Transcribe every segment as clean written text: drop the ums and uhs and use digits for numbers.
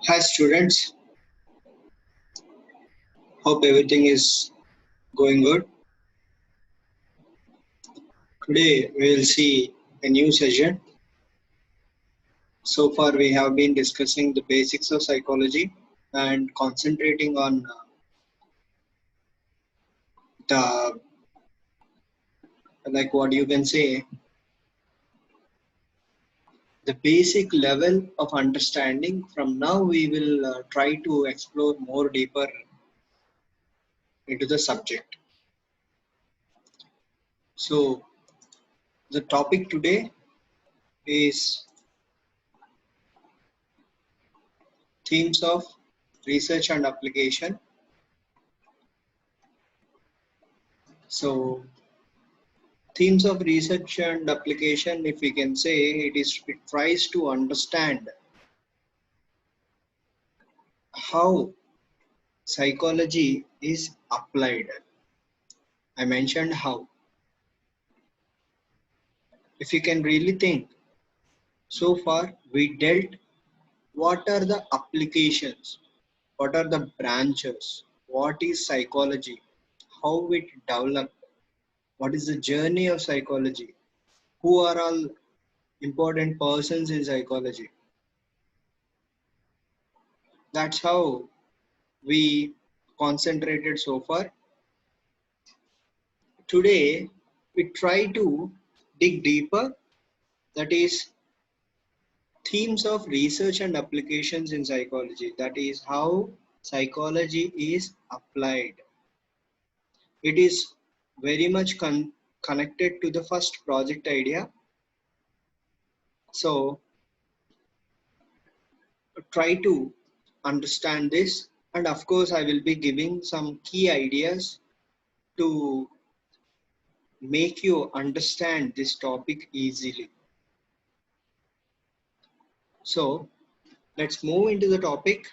Hi students, hope everything is going good. Today we will see a new session. So far we have been discussing the basics of psychology and concentrating on the like what you can say the basic level of understanding. From now we will try to explore more deeper into the subject. So the topic today is themes of research and application. So themes of research and application, if we can say, it tries to understand how psychology is applied. I mentioned how. If you can really think, so far we dealt what are the applications, what are the branches, what is psychology, how it developed, what is the journey of psychology, who are all important persons in psychology. That's how we concentrated so far. Today, we try to dig deeper, that is, themes of research and applications in psychology. That is how psychology is applied. It is very much connected to the first project idea. So, try to understand this. And of course, I will be giving some key ideas to make you understand this topic easily. So, let's move into the topic.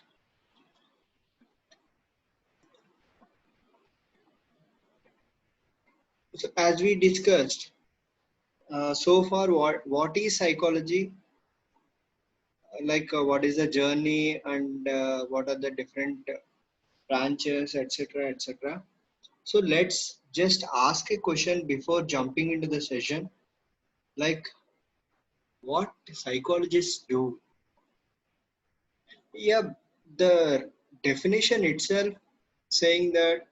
So, as we discussed, so far, what is psychology? Like, what is the journey and what are the different branches, etc., etc. So, let's just ask a question before jumping into the session. Like, what psychologists do? Yeah, the definition itself saying that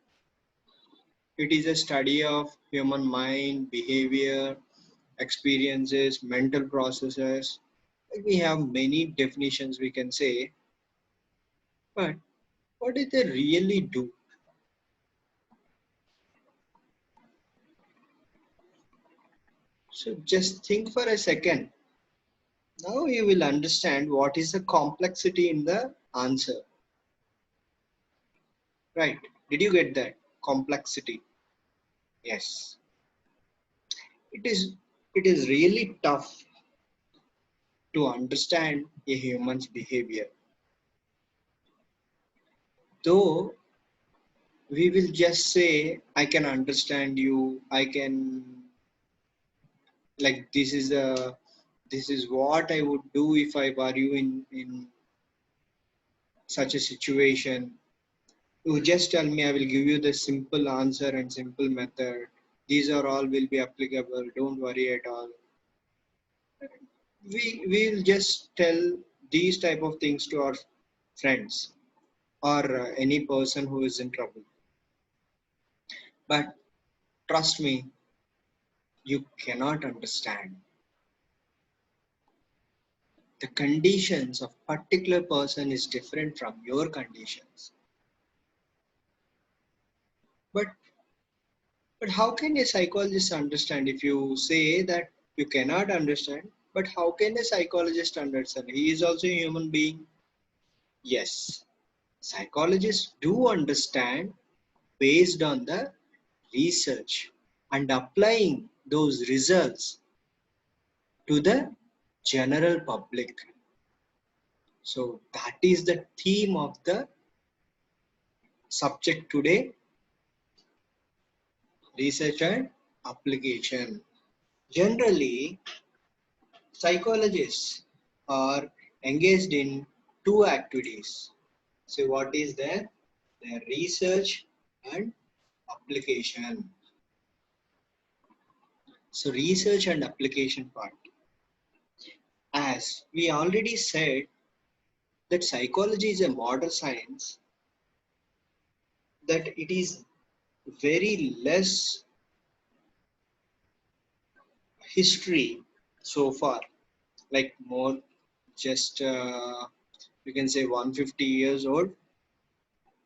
it is a study of human mind, behavior, experiences, mental processes. We have many definitions we can say, but what did they really do? So just think for a second. Now you will understand what is the complexity in the answer. Right? Did you get that? Complexity. Yes. It is it is really tough to understand a human's behavior. Though we will just say, I can understand you, I can like this is what I would do if I were you in such a situation. You just tell me, I will give you the simple answer and simple method. These are all will be applicable. Don't worry at all. We will just tell these type of things to our friends or any person who is in trouble. But trust me, you cannot understand the conditions of particular person is different from your conditions. But how can a psychologist understand if you say that you cannot understand? But how can a psychologist understand? He is also a human being. Yes, psychologists do understand based on the research and applying those results to the general public. So that is the theme of the subject today, research and application. Generally, psychologists are engaged in two activities. So what is there? Their research and application. So research and application part. As we already said that psychology is a modern science, that it is very less history so far, like more just you can say 150 years old,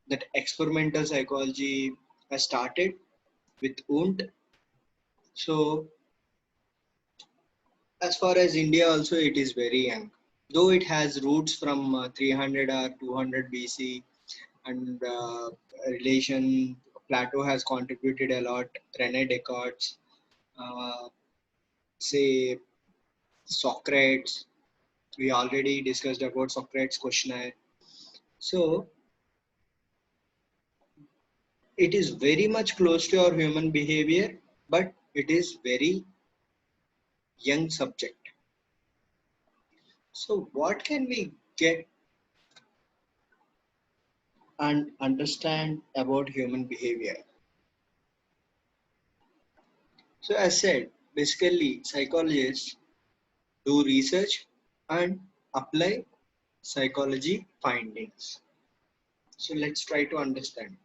that experimental psychology has started with Wundt. So as far as India also, it is very young, though it has roots from 300 or 200 BC, and relation Plato has contributed a lot. Rene Descartes, uh, say Socrates. We already discussed about Socrates questionnaire. So it is very much close to our human behavior, but it is very young subject. So what can we get and understand about human behavior? So as said, basically psychologists do research and apply psychology findings. So let's try to understand.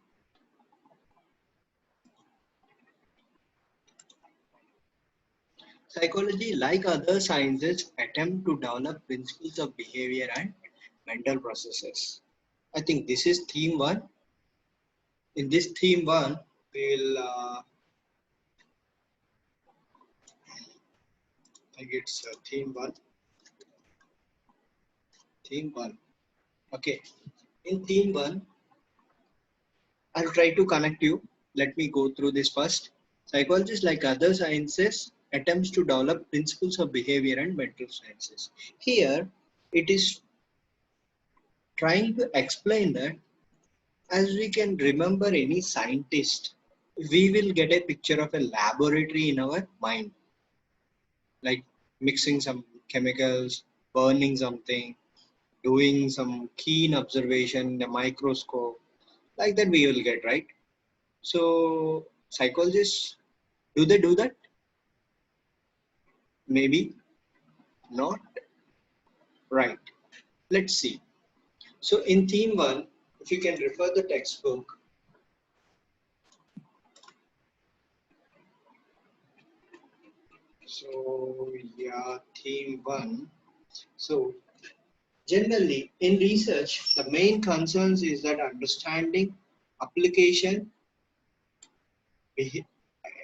Psychology, like other sciences, attempt to develop principles of behavior and mental processes. I think this is theme one. In this theme one, we'll I think it's theme one. Theme one. Okay. In theme one, I'll try to connect you. Let me go through this first. Psychologists, like other sciences, attempts to develop principles of behavior and mental sciences. Here, it is trying to explain that as we can remember any scientist, we will get a picture of a laboratory in our mind, like mixing some chemicals, burning something, doing some keen observation in a microscope, like that we will get, right? So psychologists, do they do that? Maybe not. Right. Let's see. So in theme one, if you can refer the textbook. So yeah, theme one. So generally in research, the main concerns is that understanding, application,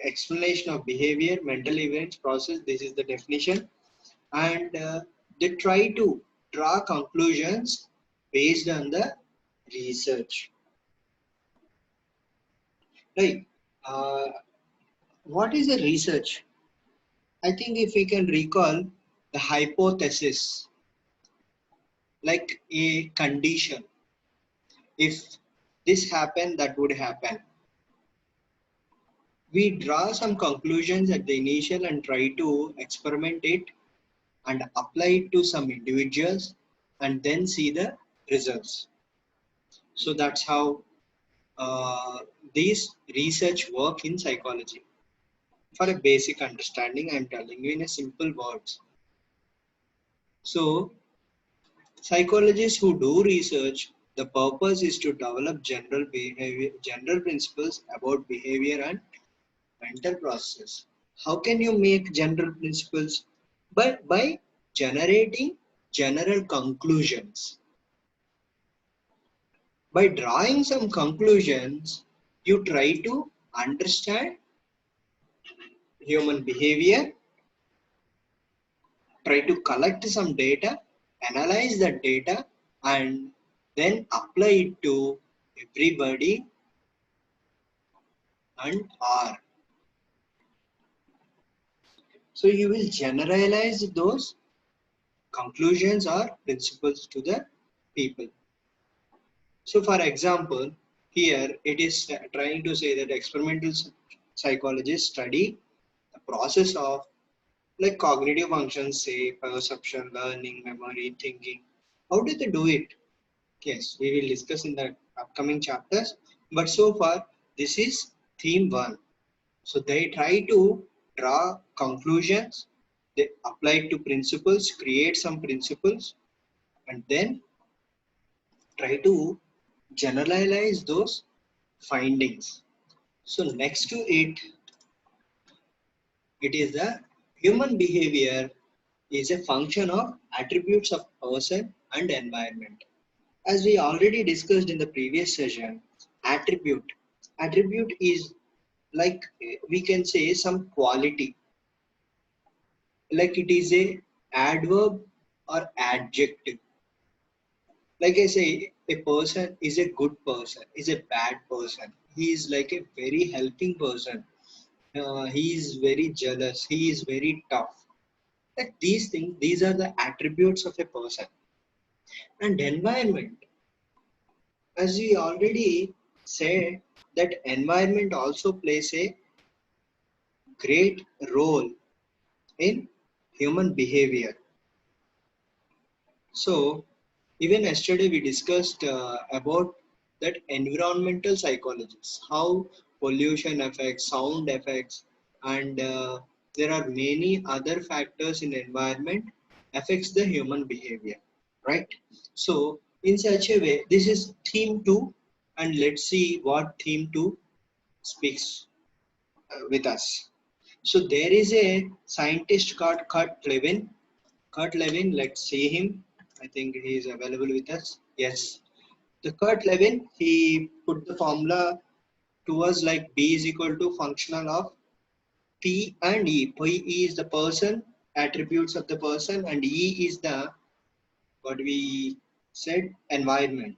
explanation of behavior, mental events, process. This is the definition, and they try to draw conclusions based on the research. Right. Uh, what is the research? I think if we can recall the hypothesis, like a condition, if this happened, that would happen. We draw some conclusions at the initial and try to experiment it and apply it to some individuals and then see the results. So that's how these research work in psychology. For a basic understanding, I'm telling you in a simple words. So psychologists who do research, the purpose is to develop general behavior, general principles about behavior and mental process. How can you make general principles? But by generating general conclusions. By drawing some conclusions, you try to understand human behavior, try to collect some data, analyze that data, and then apply it to everybody and R. So you will generalize those conclusions or principles to the people. So for example, here it is trying to say that experimental psychologists study the process of like cognitive functions, say perception, learning, memory, thinking. How do they do it? Yes, we will discuss in the upcoming chapters. But so far, this is theme one. So they try to draw conclusions, they apply to principles, create some principles, and then try to generalize those findings. So next to it, it is the human behavior is a function of attributes of person and environment. As we already discussed in the previous session, attribute. Attribute is like we can say some quality, like it is a adverb or adjective. Like I say, a person is a good person, is a bad person. He is like a very helping person. He is very jealous. He is very tough. Like these things, these are the attributes of a person. And environment, as we already said, that environment also plays a great role in human behavior. So, even yesterday we discussed about that environmental psychologists, how pollution affects, sound affects, and there are many other factors in environment affects the human behavior, right? So, in such a way, this is theme two, and let's see what theme two speaks with us. So there is a scientist called Kurt Levin. Kurt Levin, let's see him. I think he is available with us. Yes. The Kurt Levin, he put the formula to us like B is equal to functional of P and E. P is the person, attributes of the person, and E is the, what we said, environment.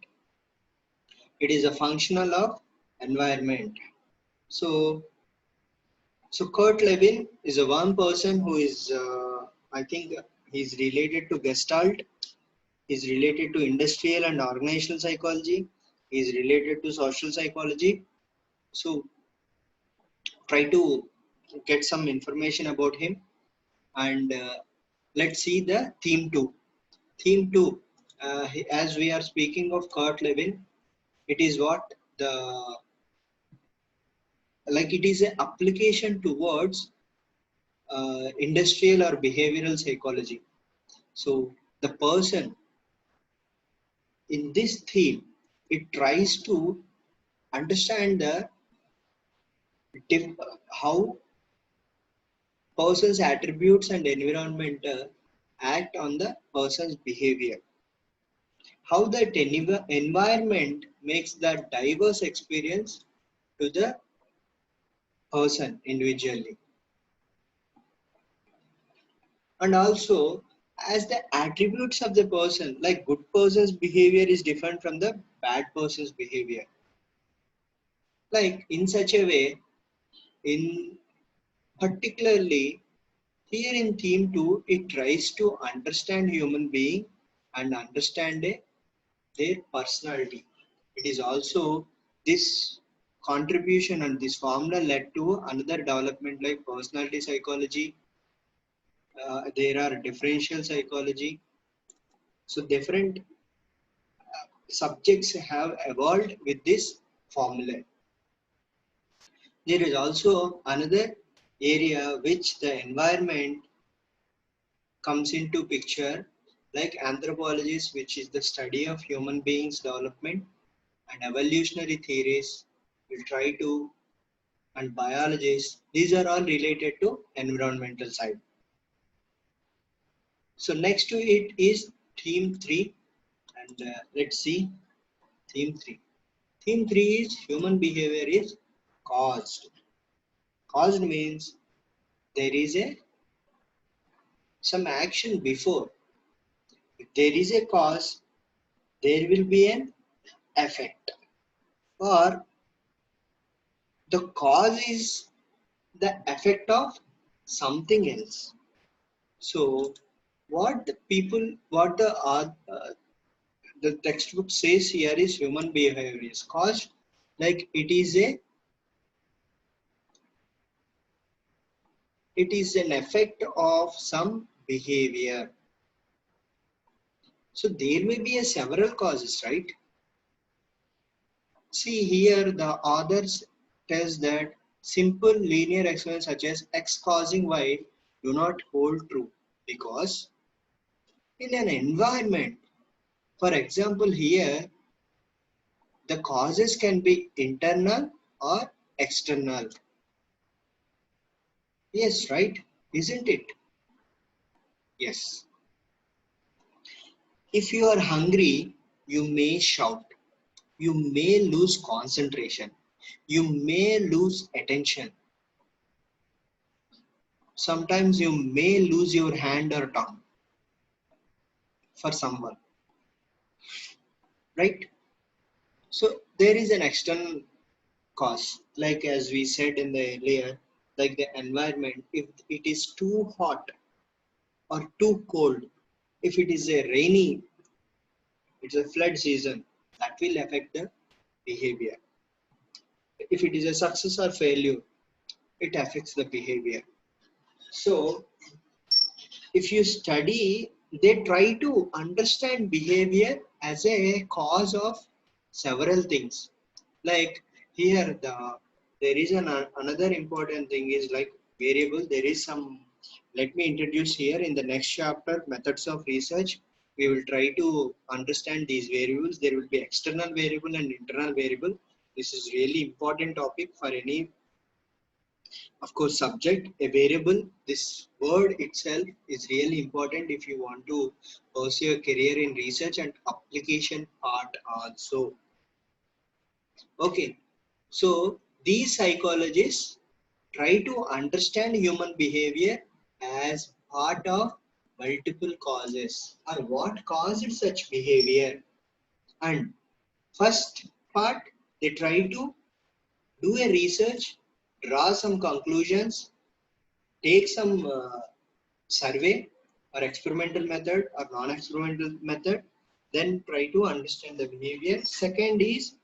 It is a functional of environment. So, so Kurt Levin is a one person who is, I think, he's related to Gestalt. Is related to industrial and organizational psychology, is related to social psychology. So try to get some information about him, and let's see the theme 2. Theme 2, as we are speaking of Kurt Levin, it is what the, like it is an application towards industrial or behavioral psychology. So the person in this theme, it tries to understand the how person's attributes and environment act on the person's behavior. How that environment makes the diverse experience to the person individually. And also, as the attributes of the person, like good person's behavior is different from the bad person's behavior. Like in such a way, in particularly here in theme 2, it tries to understand human being and understand their personality. It is also this contribution and this formula led to another development like personality psychology. There are differential psychology. So different subjects have evolved with this formula. There is also another area which the environment comes into picture, like anthropologists, which is the study of human beings development, and evolutionary theories will try to, and biologists, these are all related to environmental side. So next to it is theme 3, and let's see theme 3. Theme 3 is human behavior is caused. Caused means there is a some action before. If there is a cause, there will be an effect, or the cause is the effect of something else. So what the people, what the textbook says here is human behavior is caused, like it is an effect of some behavior. So there may be a several causes, right? See here, the authors tells that simple linear experiments such as X causing Y do not hold true because in an environment, for example, here the causes can be internal or external. Yes, right? Isn't it? Yes. If you are hungry, you may shout. You may lose concentration. You may lose attention. Sometimes you may lose your hand or tongue for someone, right? So there is an external cause, like as we said in the earlier, like the environment, if it is too hot or too cold, if it is a rainy, it's a flood season, that will affect the behavior. If it is a success or failure, it affects the behavior. So if you study, they try to understand behavior as a cause of several things. Like here, there is another important thing is like variable. There is some. Let me introduce here in the next chapter methods of research. We will try to understand these variables. There will be external variable and internal variable. This is really important topic for any, of course, subject. A variable, this word itself is really important if you want to pursue a career in research and application part also. Okay, so these psychologists try to understand human behavior as part of multiple causes or what caused such behavior. And first part, they try to do a research, draw some conclusions, take some survey or experimental method or non-experimental method, then try to understand the behavior. Second is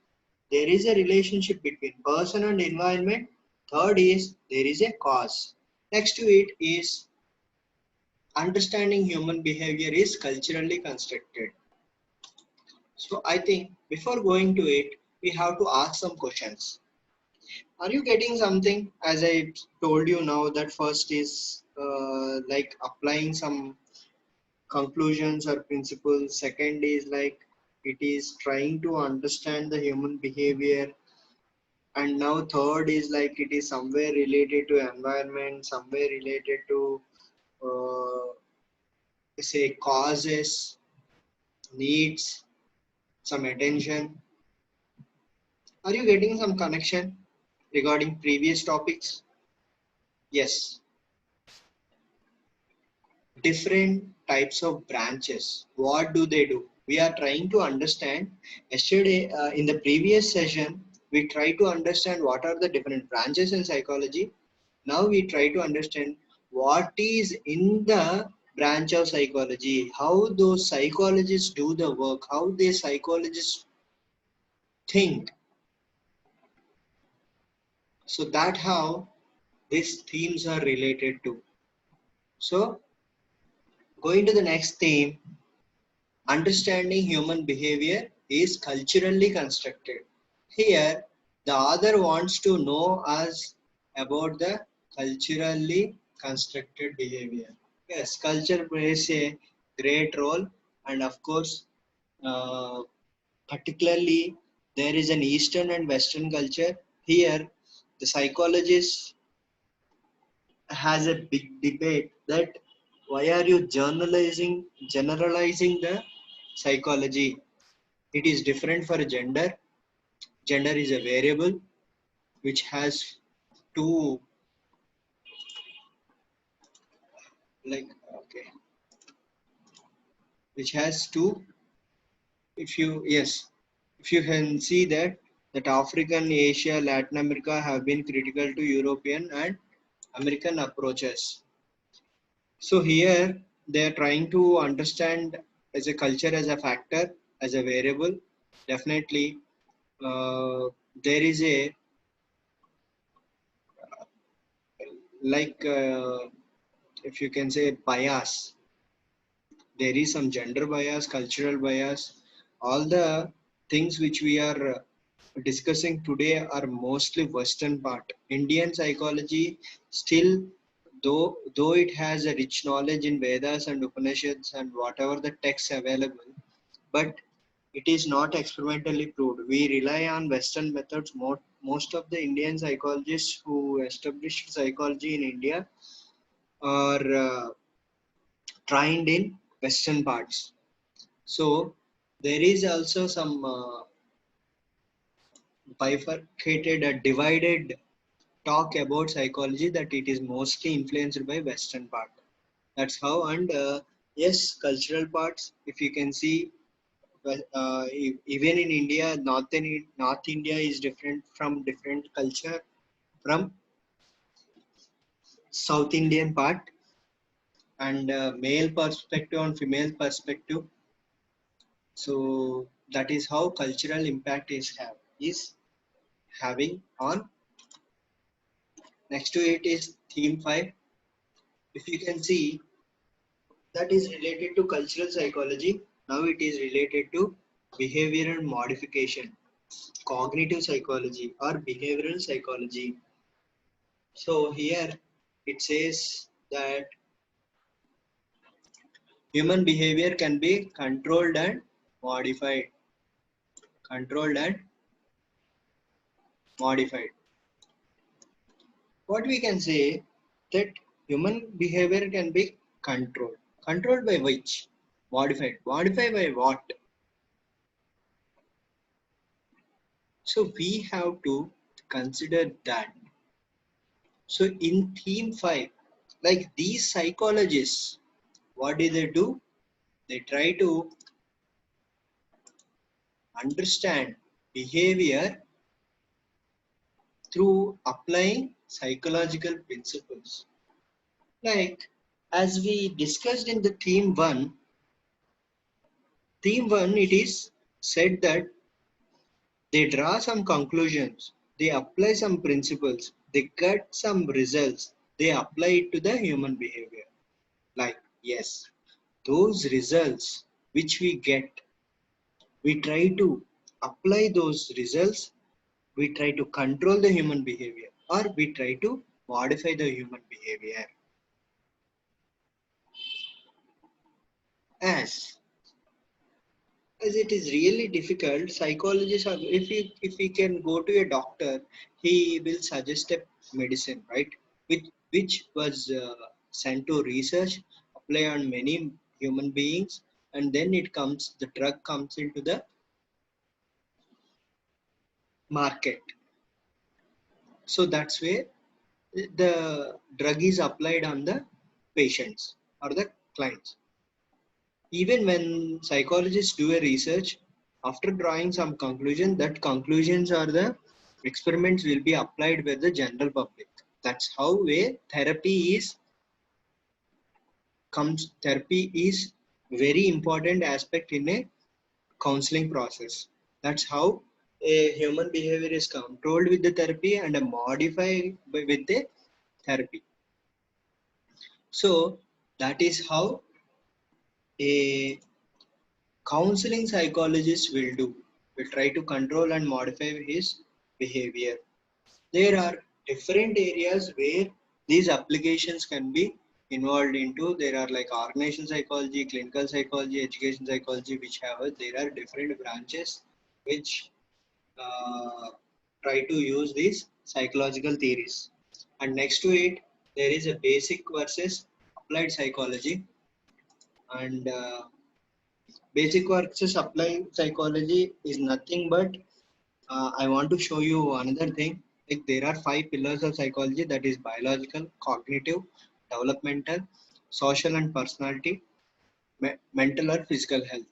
there is a relationship between person and environment. Third is there is a cause. Next to it is understanding human behavior is culturally constructed. So I think before going to it, we have to ask some questions. Are you getting something? As I told you now, that first is like applying some conclusions or principles. Second is like it is trying to understand the human behavior. And now third is like it is somewhere related to environment, somewhere related to say causes, needs, some attention. Are you getting some connection regarding previous topics? Yes. Different types of branches. What do they do? We are trying to understand. Yesterday, in the previous session, we tried to understand what are the different branches in psychology. Now we try to understand what is in the branch of psychology, how those psychologists do the work, how they psychologists think. So that how these themes are related to. So going to the next theme, understanding human behavior is culturally constructed. Here, the author wants to know us about the culturally constructed behavior. Yes, culture plays a great role, and of course, uh, particularly there is an Eastern and Western culture. Here, the psychologist has a big debate that why are you generalizing the psychology? It is different for gender. Gender is a variable which has two, like, okay, which has two. If you, yes, if you can see that African, Asia, Latin America have been critical to European and American approaches. So here they are trying to understand as a culture as a factor, as a variable. Definitely, there is a like if you can say bias. there is some gender bias, cultural bias. All the things which we are discussing today are mostly Western part. Indian psychology still, though it has a rich knowledge in Vedas and Upanishads and whatever the texts available, but it is not experimentally proved. We rely on Western methods. Most of the Indian psychologists who established psychology in India are trained in Western parts. So there is also some bifurcated, divided talk about psychology that it is mostly influenced by Western part. That's how. And yes, cultural parts. If you can see, even in India, North India is different from different culture from South Indian part, and male perspective and female perspective. So that is how cultural impact is having on. Next to it is theme 5. If you can see, that is related to cultural psychology. Now it is related to behavioral modification, cognitive psychology or behavioral psychology. So here it says that human behavior can be controlled and modified. Controlled and modified. What we can say that human behavior can be controlled. Controlled by which? Modified. Modified by what? So we have to consider that. So in theme 5, like these psychologists, what do? They try to understand behavior through applying psychological principles. Like as we discussed in the theme 1 it is said that they draw some conclusions, they apply some principles, they get some results, they apply it to the human behavior. Like, yes, those results which we get, we try to apply those results, we try to control the human behavior, or we try to modify the human behavior. As as it is really difficult, psychologists are, if we can go to a doctor, he will suggest a medicine, right, which was sent to research, apply on many human beings, and then the drug comes into the market. So that's where the drug is applied on the patients or the clients. Even when psychologists do a research, after drawing some conclusion, that conclusions or the experiments will be applied by the general public. That's how a therapy is very important aspect in a counseling process. That's how a human behavior is controlled with the therapy and modified with the therapy. So that is how a counseling psychologist will try to control and modify his behavior. There are different areas where these applications can be involved into. There are like organizational psychology, clinical psychology, education psychology, which there are different branches which uh, try to use these psychological theories. And next to it, there is a basic versus applied psychology. And basic versus applied psychology is nothing but I want to show you another thing. Like there are 5 pillars of psychology, that is biological, cognitive, developmental, social and personality, mental or physical health.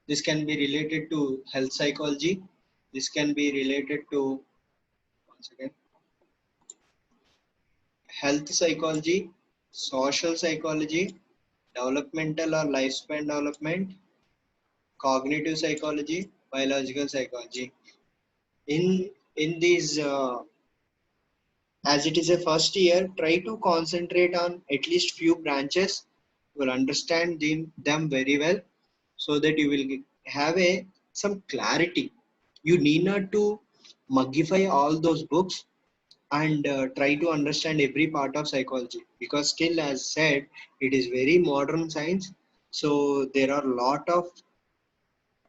This can be related to health psychology. This can be related to, once again, health psychology, social psychology, developmental or lifespan development, cognitive psychology, biological psychology. In these as it is a first year, try to concentrate on at least few branches You will understand them very well, so that you will have a some clarity. You need not to mugify all those books and try to understand every part of psychology, because still, as said, it is very modern science. So there are a lot of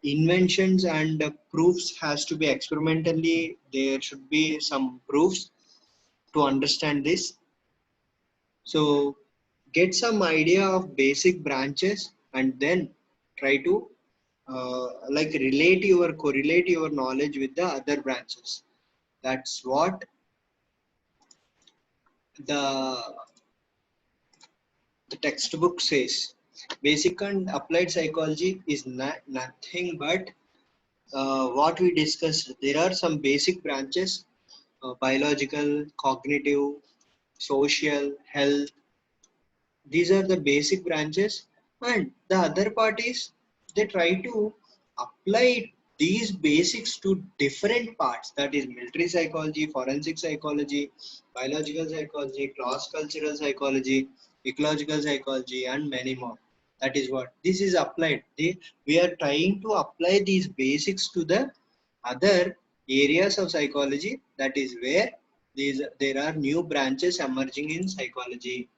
inventions and proofs has to be experimentally. There should be some proofs to understand this. So get some idea of basic branches and then try to correlate your knowledge with the other branches. That's what the the textbook says. Basic and applied psychology is nothing but what we discussed. There are some basic branches: biological, cognitive, social, health. These are the basic branches, and the other part is they try to apply these basics to different parts, that is military psychology, forensic psychology, biological psychology, cross cultural psychology, ecological psychology, and many more. That is what this is applied. We are trying to apply these basics to the other areas of psychology. That is where there are new branches emerging in psychology.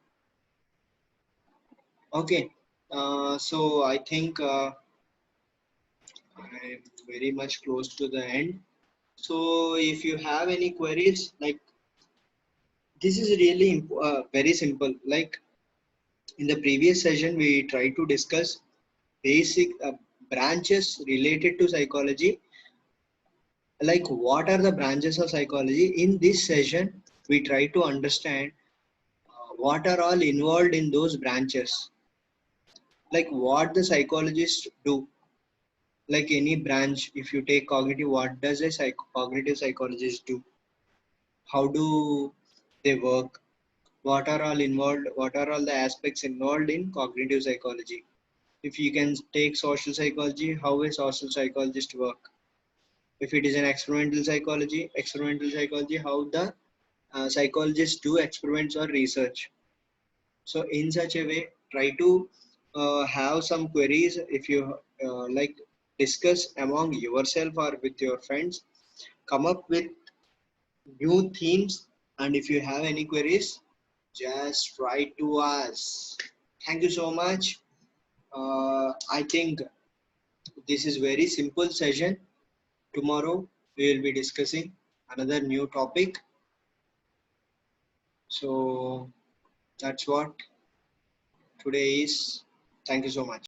Okay, so I think I'm very much close to the end. So if you have any queries, like, this is really very simple. Like in the previous session, we tried to discuss basic branches related to psychology. Like, what are the branches of psychology? In this session, we try to understand what are all involved in those branches. Like what the psychologists do. Like any branch, if you take cognitive, what does a cognitive psychologist do? How do they work? What are all involved? What are all the aspects involved in cognitive psychology? If you can take social psychology, how a social psychologist work? If it is an experimental psychology, how the psychologists do experiments or research. So in such a way, try to have some queries. If you like, discuss among yourself or with your friends, come up with new themes, and if you have any queries, just write to us. Thank you so much. I think this is very simple session. Tomorrow we will be discussing another new topic. So that's what today is. Thank you so much.